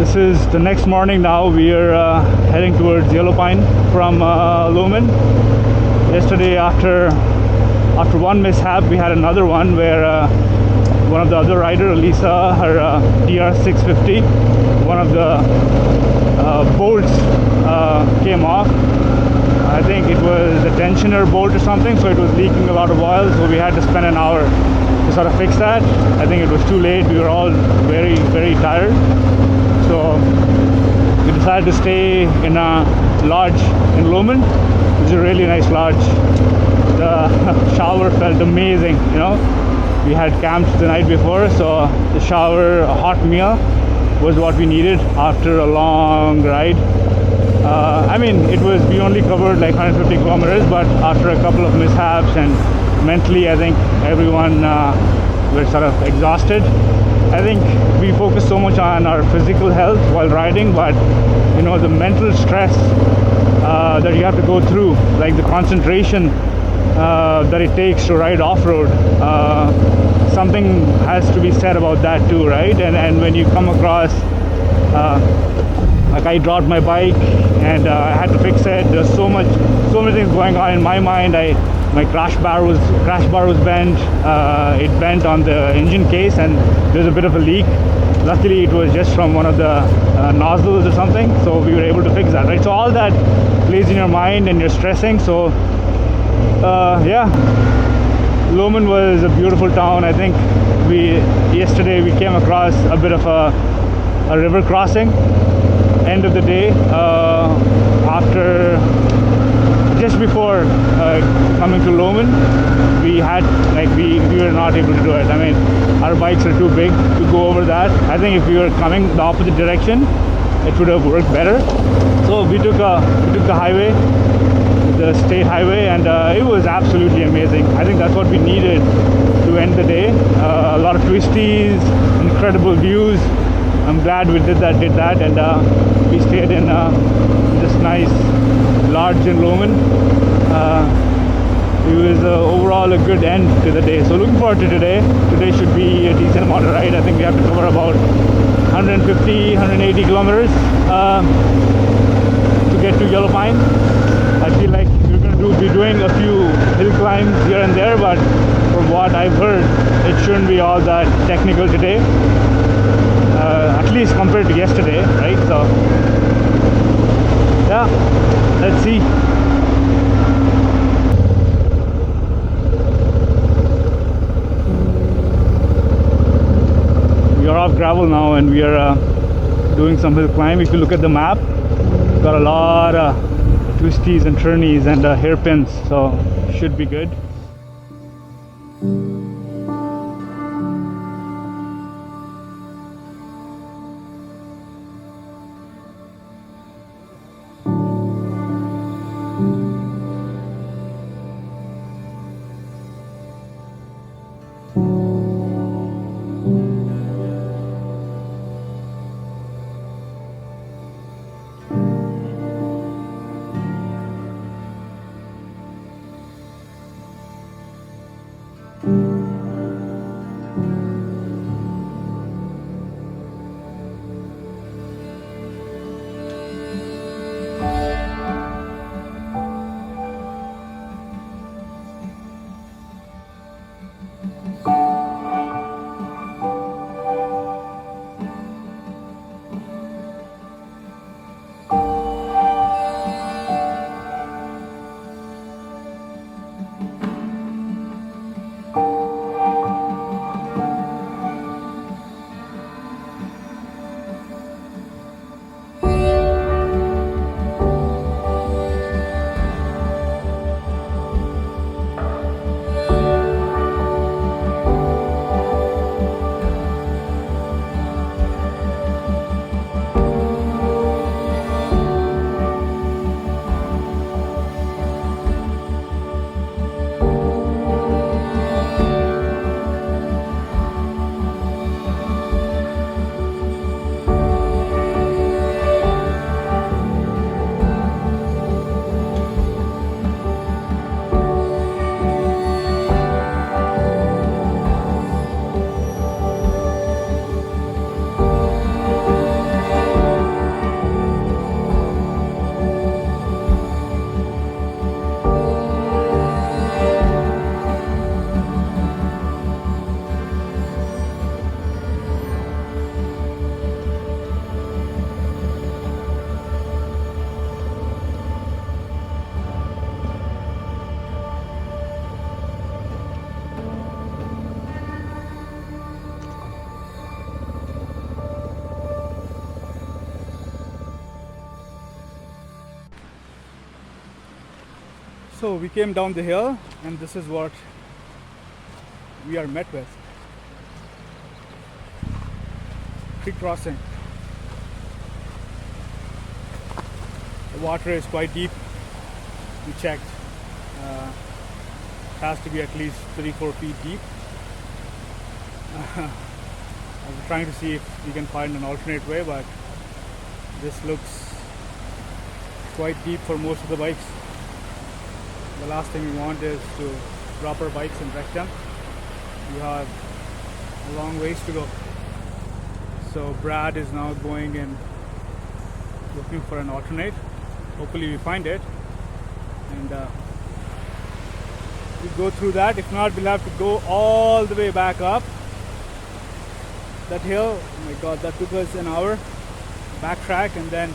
This is the next morning now. We are heading towards Yellow Pine from Lowman. Yesterday, after one mishap, we had another one where one of the other rider, Lisa, her DR650, one of the bolts came off. I think it was the tensioner bolt or something, so it was leaking a lot of oil, so we had to spend an hour to sort of fix that. I think it was too late. We were all very, very tired, so we decided to stay in a lodge in Lowman. It's a really nice lodge. The shower felt amazing, you know. We had camped the night before, so the shower, a hot meal was what we needed after a long ride. I mean, we only covered like 150 kilometers, but after a couple of mishaps and mentally, I think everyone were sort of exhausted. I think we focused so much on our physical health while riding, but you know, the mental stress that you have to go through, like the concentration that it takes to ride off-road, something has to be said about that too, right? And when you come across like I dropped my bike and I had to fix it. There's so many things going on in my mind. My crash bar was bent. It bent on the engine case, and there's a bit of a leak. Luckily, it was just from one of the nozzles or something, so we were able to fix that, right? So all that plays in your mind and you're stressing. So yeah, Lowman was a beautiful town. I think yesterday we came across a bit of a river crossing. End of the day, just before coming to Lowman, we were not able to do it. I mean, our bikes are too big to go over that. I think if we were coming the opposite direction, it would have worked better. So we took the highway, the state highway, and it was absolutely amazing. I think that's what we needed to end the day. A lot of twisties, incredible views. I'm glad we did that, and we stayed in this nice lodge in Lowman. It was overall a good end to the day. So looking forward to today. Today should be a decent amount of ride. I think we have to cover about 150, 180 kilometers to get to Yellow Pine. I feel like we're going to be doing a few hill climbs here and there, but from what I've heard, it shouldn't be all that technical today. At least compared to yesterday, right? So yeah, let's see. We are off gravel now, and we are doing some hill climb. If you look at the map, we've got a lot of twisties and turnies and hairpins, so should be good. you. So we came down the hill and this is what we are met with. Creek crossing. The water is quite deep. We checked. It has to be at least 3-4 feet deep. I'm trying to see if we can find an alternate way, but this looks quite deep for most of the bikes. The last thing we want is to drop our bikes and wreck them. We have a long ways to go. So Brad is now going and looking for an alternate. Hopefully we find it, and we go through that. If not, we'll have to go all the way back up that hill. Oh my god, that took us an hour. Backtrack and then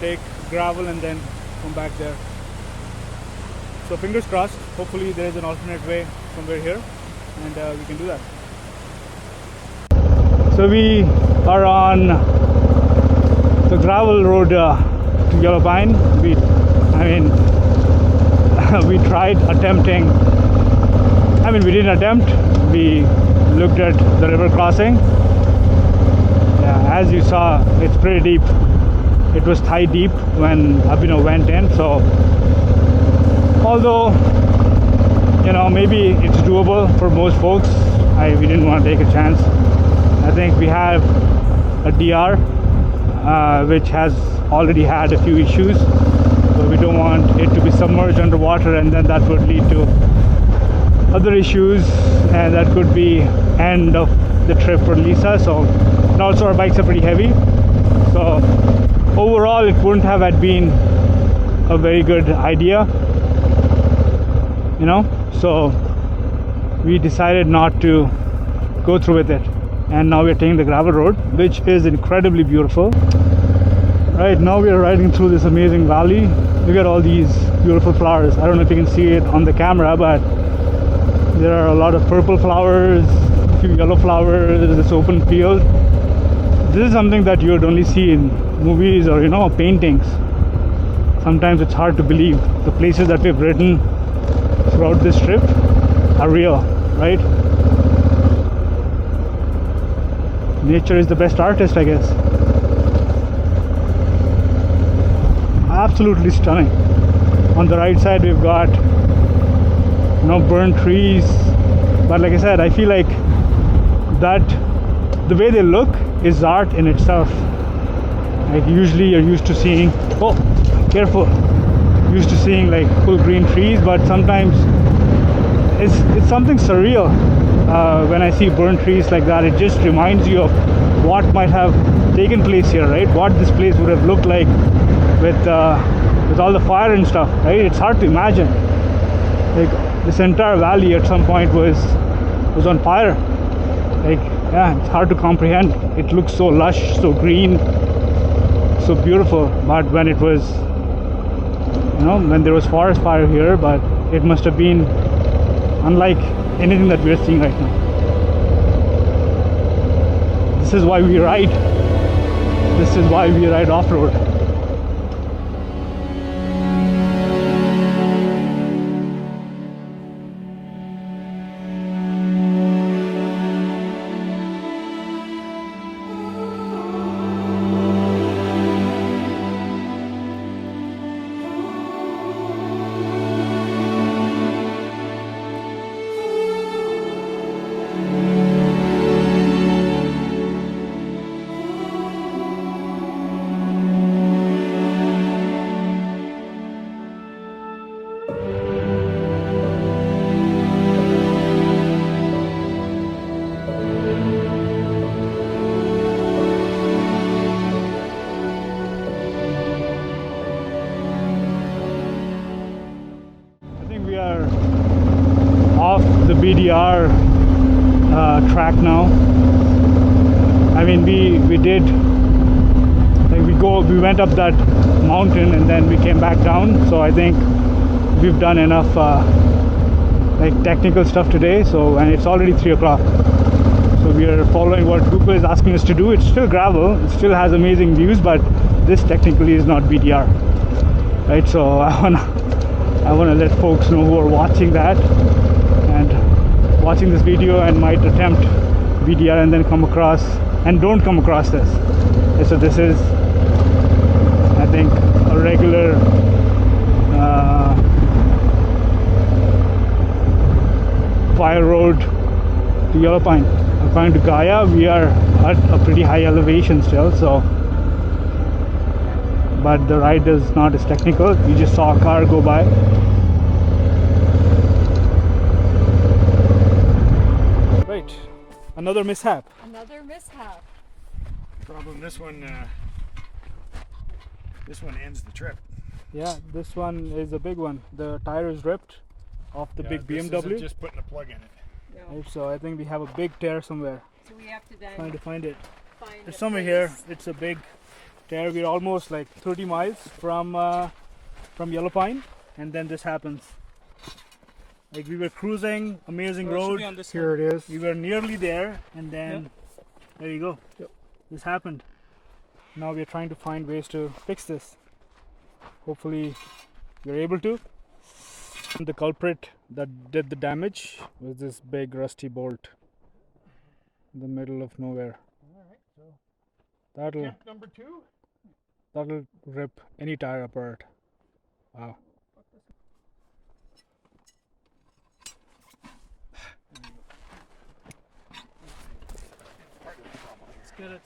take gravel and then come back there. So fingers crossed, hopefully there is an alternate way somewhere here, and we can do that. So we are on the gravel road to Yellow Pine. We tried attempting, we didn't attempt, we looked at the river crossing. Yeah, as you saw, it's pretty deep. It was thigh deep when Abhinav went in, so although maybe it's doable for most folks, we didn't want to take a chance. I think we have a DR which has already had a few issues, so we don't want it to be submerged underwater, and then that would lead to other issues, and that could be end of the trip for Lisa. So, and also our bikes are pretty heavy, so overall it wouldn't have been a very good idea, so we decided not to go through with it, and now we're taking the gravel road, which is incredibly beautiful. Right now we are riding through this amazing valley. Look at all these beautiful flowers. I don't know if you can see it on the camera, but there are a lot of purple flowers, a few yellow flowers, this open field. This is something that you would only see in movies or paintings. Sometimes it's hard to believe the places that we've ridden throughout this trip are real, right? Nature is the best artist, I guess. Absolutely stunning. On the right side we've got burnt trees, but like I said, I feel like that the way they look is art in itself. Like usually you're used to seeing, oh careful, used to seeing like full green trees, but sometimes it's something surreal when I see burnt trees like that. It just reminds you of what might have taken place here, right? What this place would have looked like with all the fire and stuff, right? It's hard to imagine. Like this entire valley at some point was on fire. Like, yeah, it's hard to comprehend. It looks so lush, so green, so beautiful. But when it was, when there was forest fire here, but it must have been unlike anything that we are seeing right now. This is why we ride. This is why we ride off-road. The BDR track now. We did, like, we went up that mountain and then we came back down, so I think we've done enough like technical stuff today. So, and it's already 3 o'clock, so we are following what Google is asking us to do. It's still gravel, it still has amazing views, but this technically is not BDR, right? So I want to let folks know who are watching that and watching this video and might attempt BDR and then come across and don't come across this. And so this is, I think, a regular fire road to Yellow Pine. According to Gaia, we are at a pretty high elevation still, so but the ride is not as technical. You just saw a car go by. Right, another mishap. Another mishap. Problem this one ends the trip. Yeah, this one is a big one. The tire is ripped off the big this BMW. isn't just putting a plug in it. No. Right, so I think we have a big tear somewhere. So we have to then Trying to find it. find It's a somewhere place. here. It's a big tear. We're almost like 30 miles from Yellow Pine, and then this happens. Like we were cruising, amazing road. Here it is. We were nearly there, and then there you go. Yep. This happened. Now we're trying to find ways to fix this. Hopefully, we're able to. And the culprit that did the damage was this big rusty bolt in the middle of nowhere. Alright, so That'll attempt number 2. That'll rip any tire apart. Wow. It's good at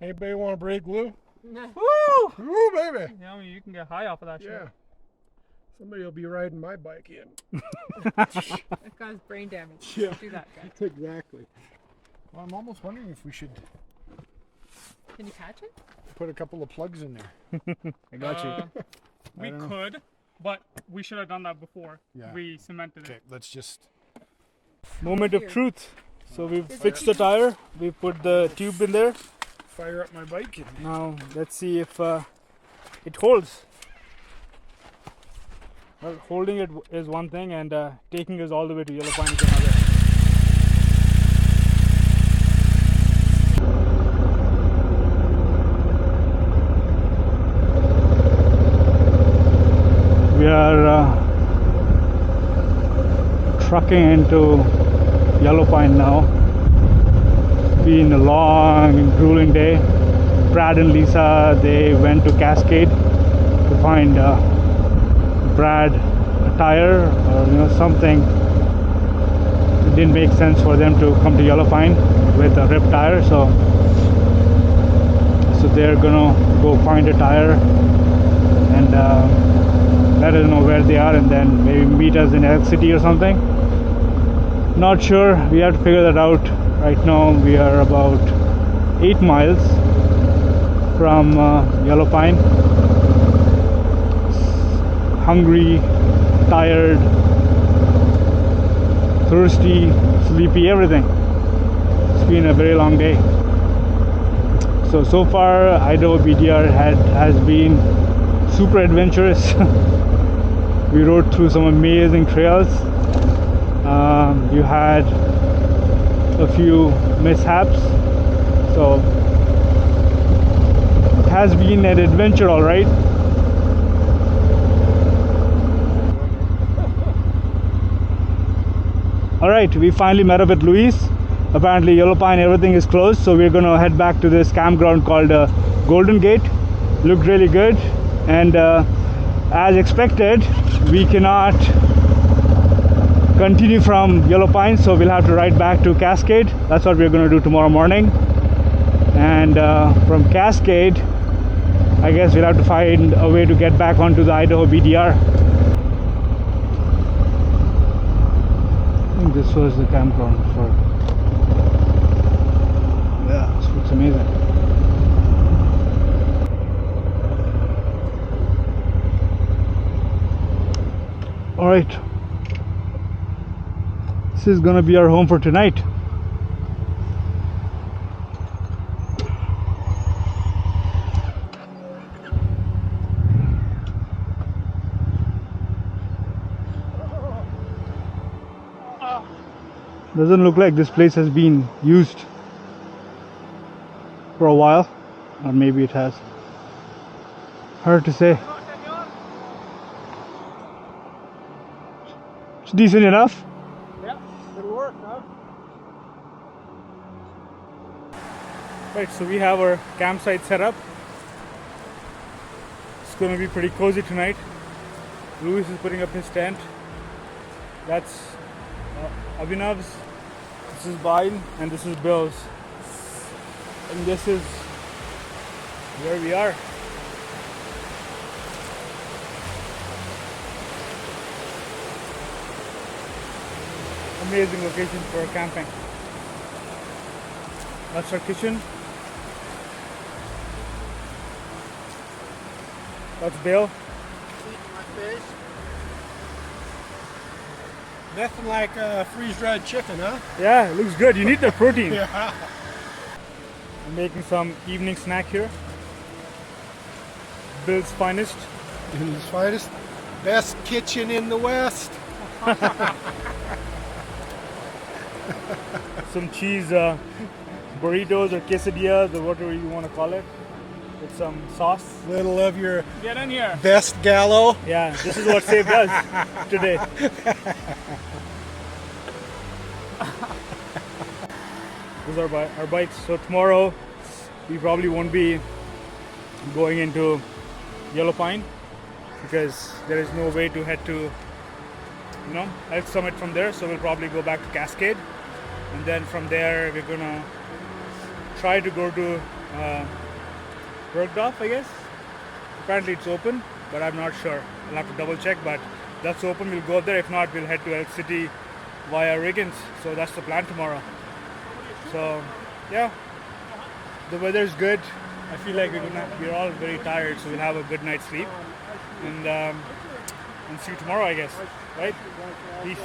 Anybody want to break glue? No. woo! Woo, baby! Yeah, I mean, you can get high off of that Yeah. shit. Somebody will be riding my bike in. It caused brain damage. Yeah. Don't do that, guys. Exactly. Well, I'm almost wondering if we should Can you catch it? put a couple of plugs in there. I got you. We don't know. could, but we should have done that before. Yeah. We cemented Okay, it. let's just. Moment of Here. truth. So we've fixed the tire. We put the tube in there. Fire up my bike. And Now let's see if it holds. Well, holding it is one thing, and taking us all the way to Yellow Pine is another. We are trucking into Yellow Pine now. It's been a long and grueling day. Brad and Lisa, they went to Cascade to find Brad a tire or something. It didn't make sense for them to come to Yellow Pine with a ripped tire, so they're gonna go find a tire and let us know where they are, and then maybe meet us in Elk City or something. Not sure. We have to figure that out. Right now we are about 8 miles from Yellow Pine. Hungry, tired, thirsty, sleepy, everything. It's been a very long day. So far Idaho BDR has been super adventurous. We rode through some amazing trails. You had a few mishaps, so it has been an adventure, all right. All right, we finally met up with Luis. Apparently Yellow Pine, everything is closed, so we're gonna head back to this campground called Golden Gate. Looked really good, and as expected, we cannot continue from Yellow Pine, so we'll have to ride back to Cascade. That's what we're gonna do tomorrow morning. And from Cascade, I guess we'll have to find a way to get back onto the Idaho BDR. I think this was the campground for. Yeah, this looks amazing. All right, this is gonna be our home for tonight. Doesn't look like this place has been used for a while, or maybe it has. Hard to say. It's decent enough. Yeah, it'll work, huh? Right, so we have our campsite set up. It's going to be pretty cozy tonight. Louis is putting up his tent. That's Abhinav's. This is mine, and this is Bill's. And this is where we are. Amazing location for camping. That's our kitchen. That's Bill. Nothing like freeze-dried chicken, huh? Yeah, it looks good. You need the protein. Yeah. I'm making some evening snack here. Bill's finest. His finest, best kitchen in the West. Some cheese burritos or quesadillas or whatever you want to call it. With some sauce. Little of your Get in here. best gallo. Yeah, this is what Save does today. These are our bikes. So tomorrow we probably won't be going into Yellow Pine because there is no way to head to Elk Summit from there. So we'll probably go back to Cascade, and then from there we're gonna try to go to Bergdorf, I guess. Apparently it's open, but I'm not sure. I'll have to double check, but that's open. We'll go there. If not, we'll head to Elk City via Riggins. So that's the plan tomorrow. So yeah, the weather is good. I feel like we're all very tired, so we'll have a good night's sleep and see you tomorrow, I guess. Right? Peace.